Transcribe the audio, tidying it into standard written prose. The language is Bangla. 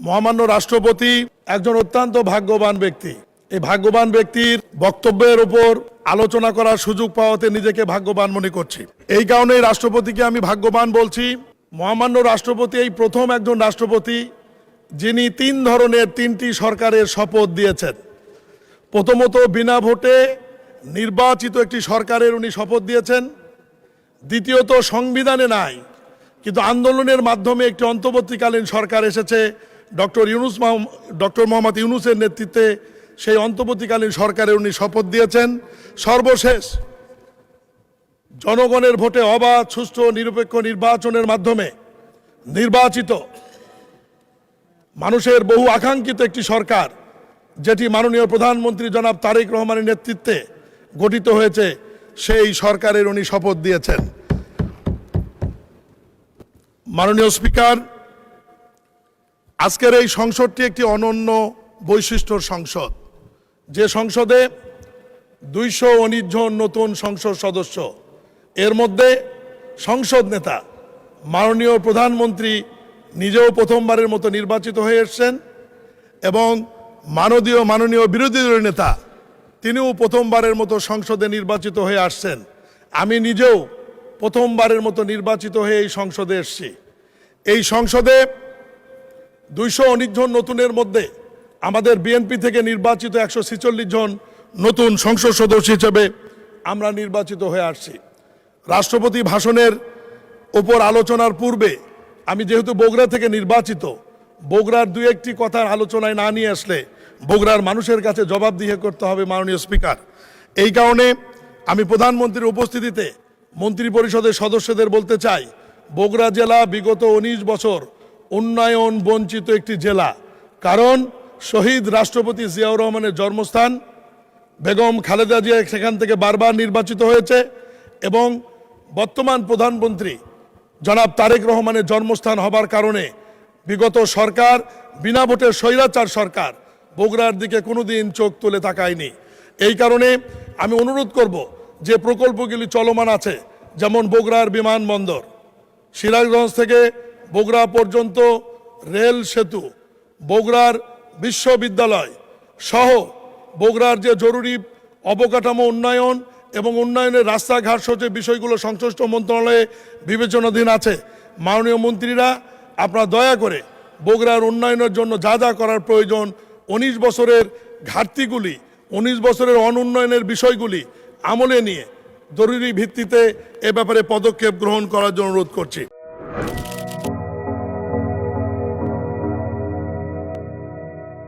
মহামান্য রাষ্ট্রপতি একজন অত্যন্ত ভাগ্যবান ব্যক্তি। এই ভাগ্যবান ব্যক্তির বক্তব্যের উপর আলোচনা করার সুযোগ পাওয়াতে নিজেকে ভাগ্যবান মনে করছি। এই কারণেই রাষ্ট্রপতিকে আমি ভাগ্যবান বলছি। মহামান্য রাষ্ট্রপতি এই প্রথম একজন রাষ্ট্রপতি যিনি 3 ধরনের 3টি সরকারের শপথ দিয়েছেন। প্রথমত বিনা ভোটে নির্বাচিত একটি সরকারের উনি শপথ দিয়েছেন। দ্বিতীয়ত সংবিধানে নাই কিন্তু আন্দোলনের মাধ্যমে একটি অন্তর্বর্তীকালীন সরকার এসেছে ডক্টর মোহাম্মদ ইউনূসের নেতৃত্বে। সেই অন্তর্বর্তীকালীন সরকারের উনি শপথ দিয়েছেন। সর্বশেষ জনগণের ভোটে অবাধ সুষ্ঠু নিরপেক্ষ নির্বাচনের মাধ্যমে নির্বাচিত মানুষের বহু আকাঙ্ক্ষিত একটি সরকার, যেটি মাননীয় প্রধানমন্ত্রী জনাব তারেক রহমানের নেতৃত্বে গঠিত হয়েছে, সেই সরকারের উনি শপথ দিয়েছেন। মাননীয় স্পিকার, আজকের এই সংসদটি একটি অনন্য বৈশিষ্ট্যর সংসদ, যে সংসদে 219 জন নতুন সংসদ সদস্য। এর মধ্যে সংসদ নেতা মাননীয় প্রধানমন্ত্রী নিজেও প্রথমবারের মতো নির্বাচিত হয়ে এসেছেন এবং মাননীয় বিরোধী দলের নেতা তিনিও প্রথমবারের মতো সংসদে নির্বাচিত হয়ে আসছেন। আমি নিজেও প্রথমবারের মতো নির্বাচিত হয়ে এই সংসদে এসেছি। এই সংসদে 219 জন নতুনের মধ্যে আমাদের বিএনপি থেকে নির্বাচিত 146 জন নতুন সংসদ সদস্য হিসেবে আমরা নির্বাচিত হয়ে আসছি। রাষ্ট্রপতি ভাষণের উপর আলোচনার পূর্বে আমি যেহেতু বগুড়া থেকে নির্বাচিত, বগুড়ার 2-1টি কথার আলোচনায় না নিয়ে আসলে বগুড়ার মানুষের কাছে জবাবদিহি করতে হবে মাননীয় স্পিকার। এই কারণে আমি প্রধানমন্ত্রীর উপস্থিতিতে মন্ত্রী পরিষদের সদস্যদের বলতে চাই, বগুড়া জেলা বিগত 19 বছর উন্নয়ন বঞ্চিত একটি জেলা। কারণ শহীদ রাষ্ট্রপতি জিয়াউর রহমানের জন্মস্থান, বেগম খালেদা জিয়া সেখান থেকে বারবার নির্বাচিত হয়েছে এবং বর্তমান প্রধানমন্ত্রী জনাব তারেক রহমানের জন্মস্থান হবার কারণে বিগত সরকার বিনা ভোটের স্বৈরাচার সরকার বগুড়ার দিকে কোনোদিন চোখ তুলে তাকায়নি। এই কারণে আমি অনুরোধ করব যে প্রকল্পগুলি চলমান আছে, যেমন বগুড়ার বিমানবন্দর, সিরাজগঞ্জ থেকে বগুড়া পর্যন্ত রেল সেতু, বগুড়ার বিশ্ববিদ্যালয় সহ বগুড়ার যে জরুরি অবকাঠামো উন্নয়ন এবং উন্নয়নের রাস্তাঘাট সহ যে বিষয়গুলো সংশ্লিষ্ট মন্ত্রণালয়ে বিবেচনাধীন আছে, মাননীয় মন্ত্রীরা আপনারা দয়া করে বগুড়ার উন্নয়নের জন্য যা যা করার প্রয়োজন, 19 বছরের ঘাটতিগুলি, 19 বছরের অনুন্নয়নের বিষয়গুলি আমলে নিয়ে জরুরি ভিত্তিতে এ ব্যাপারে পদক্ষেপ গ্রহণ করার জন্য অনুরোধ করছি।